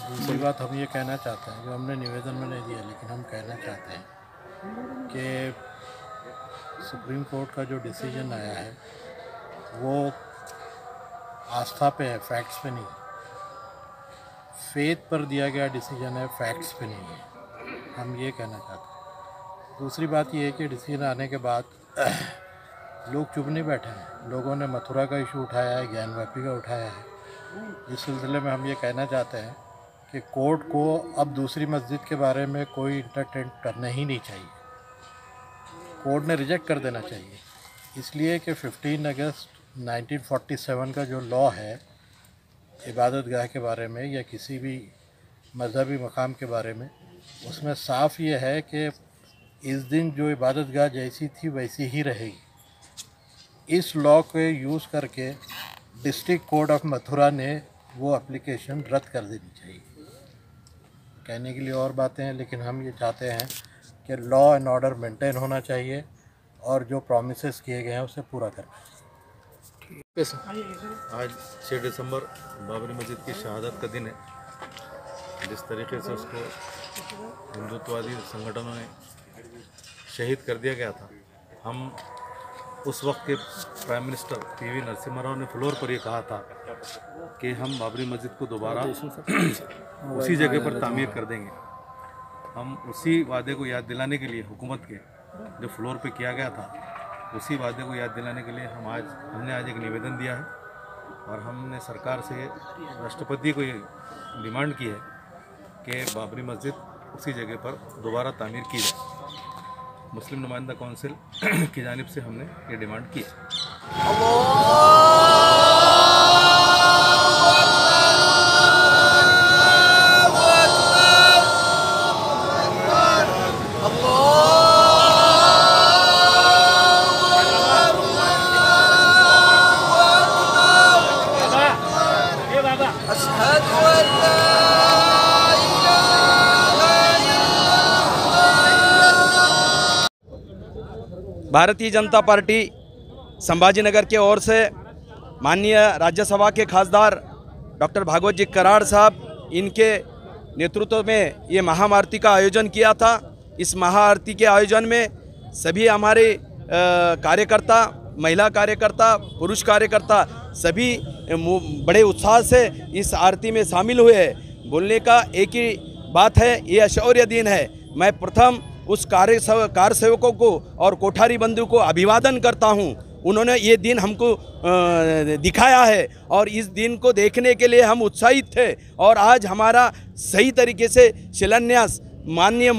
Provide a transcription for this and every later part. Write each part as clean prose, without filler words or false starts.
दूसरी बात हम ये कहना चाहते हैं, जो हमने निवेदन में नहीं दिया लेकिन हम कहना चाहते हैं कि सुप्रीम कोर्ट का जो डिसीजन आया है वो आस्था पे है, फैक्ट्स पे नहीं। फेथ पर दिया गया डिसीजन है, फैक्ट्स पे नहीं है। हम ये कहना चाहते हैं। दूसरी बात ये है कि डिसीजन आने के बाद लोग चुप नहीं बैठे हैं। लोगों ने मथुरा का इशू उठाया है, ज्ञानवापी का उठाया है। इस सिलसिले में हम ये कहना चाहते हैं कि कोर्ट को अब दूसरी मस्जिद के बारे में कोई इंटरटेन करना ही नहीं चाहिए। कोर्ट ने रिजेक्ट कर देना चाहिए, इसलिए कि 15 अगस्त 1947 का जो लॉ है इबादत गाह के बारे में या किसी भी मजहबी मकाम के बारे में, उसमें साफ ये है कि इस दिन जो इबादत गाह जैसी थी वैसी ही रहेगी। इस लॉ के यूज़ करके डिस्ट्रिक्ट कोर्ट ऑफ मथुरा ने वो एप्लीकेशन रद्द कर देनी चाहिए। कहने के लिए और बातें हैं, लेकिन हम ये चाहते हैं कि लॉ एंड ऑर्डर मेंटेन होना चाहिए और जो प्रॉमिसेस किए गए हैं उसे पूरा करना चाहिए। आज 6 दिसंबर बाबरी मस्जिद की शहादत का दिन है। जिस तरीके से उसको हिंदुत्ववादी संगठनों ने शहीद कर दिया गया था, हम उस वक्त के prime minister PV Narasimha Rao ने फ्लोर पर ये कहा था कि हम बाबरी मस्जिद को दोबारा उसी जगह पर तामीर कर देंगे। हम उसी वादे को याद दिलाने के लिए हुकूमत के जो फ्लोर पे किया गया था, उसी वादे को याद दिलाने के लिए हमने आज एक निवेदन दिया है और हमने सरकार से राष्ट्रपति को ये डिमांड की है कि बाबरी मस्जिद उसी जगह पर दोबारा तामीर की जाए। मुस्लिम नुमाइंदा कौंसिल की जानिब से हमने ये डिमांड की है। भारतीय जनता पार्टी संभाजीनगर के ओर से माननीय राज्यसभा के खासदार डॉक्टर भागवत जी कराड़ साहब, इनके नेतृत्व में ये महाआरती का आयोजन किया था। इस महाआरती के आयोजन में सभी हमारे कार्यकर्ता, महिला कार्यकर्ता, पुरुष कार्यकर्ता सभी बड़े उत्साह से इस आरती में शामिल हुए हैं। बोलने का एक ही बात है, ये अशौर्य दिन है। मैं प्रथम उस कार सेवकों को और कोठारी बंधु को अभिवादन करता हूं। उन्होंने ये दिन हमको दिखाया है और इस दिन को देखने के लिए हम उत्साहित थे और आज हमारा सही तरीके से शिलान्यास माननीय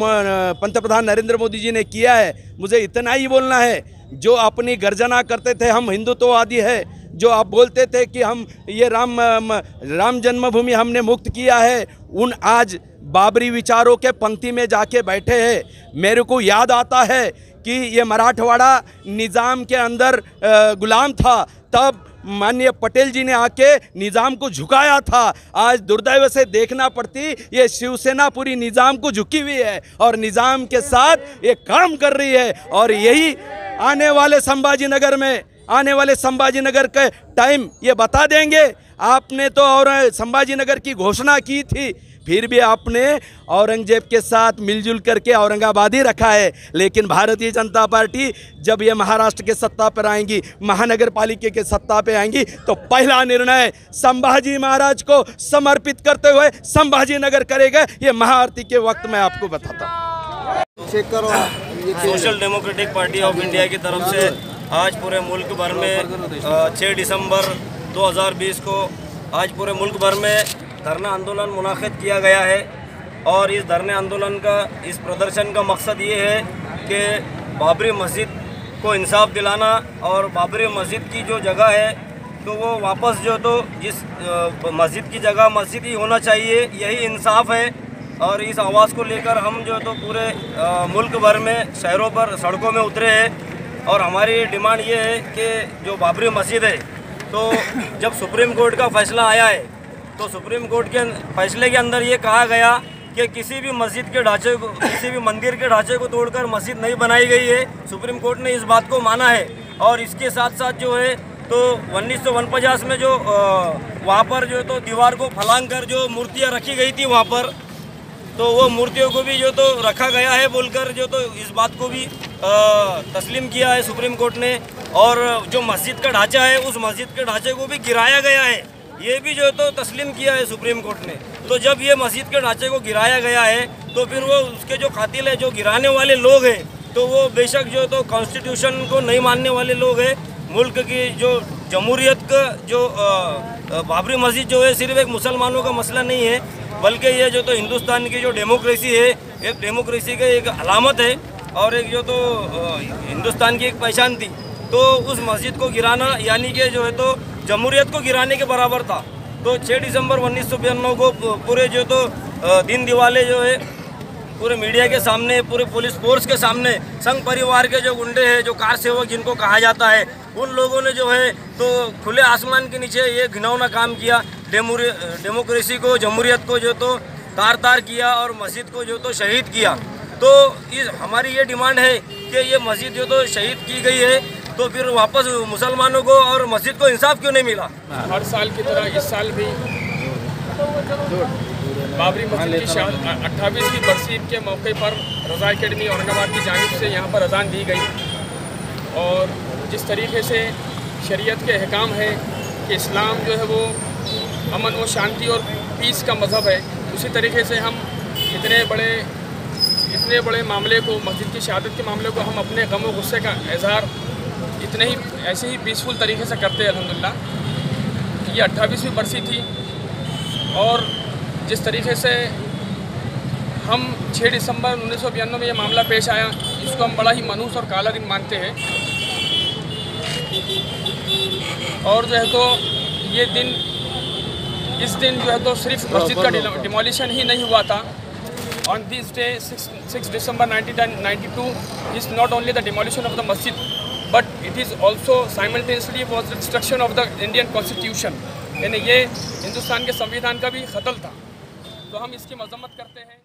पंतप्रधान नरेंद्र मोदी जी ने किया है। मुझे इतना ही बोलना है, जो अपनी गर्जना करते थे हम हिंदुत्ववादी है, जो आप बोलते थे कि हम ये राम जन्मभूमि हमने मुक्त किया है, उन आज बाबरी विचारों के पंक्ति में जाके बैठे हैं। मेरे को याद आता है कि ये मराठवाड़ा निज़ाम के अंदर गुलाम था, तब माननीय पटेल जी ने आके निज़ाम को झुकाया था। आज दुर्दैव से देखना पड़ती ये शिवसेना पूरी निज़ाम को झुकी हुई है और निज़ाम के साथ ये काम कर रही है। और यही आने वाले संभाजीनगर के टाइम ये बता देंगे। आपने तो और संभाजीनगर की घोषणा की थी, फिर भी आपने औरंगजेब के साथ मिलजुल करके औरंगाबाद ही रखा है। लेकिन भारतीय जनता पार्टी जब ये महाराष्ट्र के सत्ता पर आएंगी, महानगर पालिका के सत्ता पे आएंगी, तो पहला निर्णय संभाजी महाराज को समर्पित करते हुए संभाजीनगर करेगा। ये महाआरती के वक्त मैं आपको बताता हूँ। Social democratic party of India की तरफ से आज पूरे मुल्क भर में 6 दिसंबर 2020 को आज पूरे मुल्क भर में धरना आंदोलन मुनाकिद किया गया है। और इस धरने आंदोलन का, इस प्रदर्शन का मकसद ये है कि बाबरी मस्जिद को इंसाफ दिलाना और बाबरी मस्जिद की जो जगह है तो वो वापस जो तो जिस मस्जिद की जगह मस्जिद ही होना चाहिए, यही इंसाफ है। और इस आवाज़ को लेकर हम जो तो पूरे मुल्क भर में शहरों पर सड़कों में उतरे हैं। और हमारी डिमांड ये है कि जो बाबरी मस्जिद है, तो जब सुप्रीम कोर्ट का फैसला आया है तो सुप्रीम कोर्ट के फैसले के अंदर ये कहा गया कि किसी भी मस्जिद के ढांचे को, किसी भी मंदिर के ढांचे को तोड़कर मस्जिद नहीं बनाई गई है। सुप्रीम कोर्ट ने इस बात को माना है। और इसके साथ साथ जो है तो 1949 में जो वहाँ पर जो तो दीवार को फलांग कर जो मूर्तियाँ रखी गई थी वहाँ पर, तो वो मूर्तियों को भी जो तो रखा गया है बोलकर जो तो इस बात को भी तस्लीम किया है सुप्रीम कोर्ट ने। और जो मस्जिद का ढांचा है उस मस्जिद के ढांचे को भी गिराया गया है, ये भी जो तो तस्लीम किया है सुप्रीम कोर्ट ने। तो जब ये मस्जिद के ढांचे को गिराया गया है तो फिर वो उसके जो कातिल है, जो गिराने वाले लोग हैं, तो वो बेशक जो तो कॉन्स्टिट्यूशन को नहीं मानने वाले लोग हैं। मुल्क की जो जमहूरियत का जो बाबरी मस्जिद जो है सिर्फ एक मुसलमानों का मसला नहीं है, बल्कि ये जो तो हिंदुस्तान की जो डेमोक्रेसी है, एक डेमोक्रेसी का एक अलामत है और एक जो तो हिंदुस्तान की एक पहचान थी। तो उस मस्जिद को गिराना यानी कि जो है तो जमहूरियत को गिराने के बराबर था। तो 6 दिसंबर 1992 को पूरे जो तो दिन दिवाले जो है पूरे मीडिया के सामने, पूरे पुलिस फोर्स के सामने संघ परिवार के जो गुंडे हैं, जो कार सेवक जिनको कहा जाता है, उन लोगों ने जो है तो खुले आसमान के नीचे ये घिनौना काम किया, डेमोक्रेसी को, जमहूरियत को जो तो तार तार किया और मस्जिद को जो तो शहीद किया। तो हमारी ये डिमांड है कि ये मस्जिद जो तो शहीद की गई है तो फिर वापस मुसलमानों को और मस्जिद को इंसाफ क्यों नहीं मिला? हर साल की तरह इस साल भी बाबरी मस्जिद की 28वीं बरसी के मौके पर रज़ा एकेडमी औरंगाबाद की जानिब से यहाँ पर अज़ान दी गई। और जिस तरीके से शरीयत के अहकाम है कि इस्लाम जो है वो अमन व शांति और पीस का मज़हब है, उसी तरीके से हम इतने बड़े मामले को, मस्जिद की शहादत के मामले को, हम अपने गम व गुस्से का इजहार ऐसे ही पीसफुल तरीके से करते हैं अल्हम्दुलिल्लाह। ये 28वीं बरसी थी और जिस तरीके से हम 6 दिसंबर 1992 में ये मामला पेश आया, इसको हम बड़ा ही मनहूस और काला दिन मानते हैं। और जो है तो इस दिन जो है तो सिर्फ मस्जिद का डिमोलिशन ही नहीं हुआ था। On this day, 6 December 1992 is not only the demolition of the masjid, but it is also simultaneously was the destruction of the Indian Constitution। यानी ये हिंदुस्तान के संविधान का भी खतल था। तो हम इसकी मजम्मत करते हैं।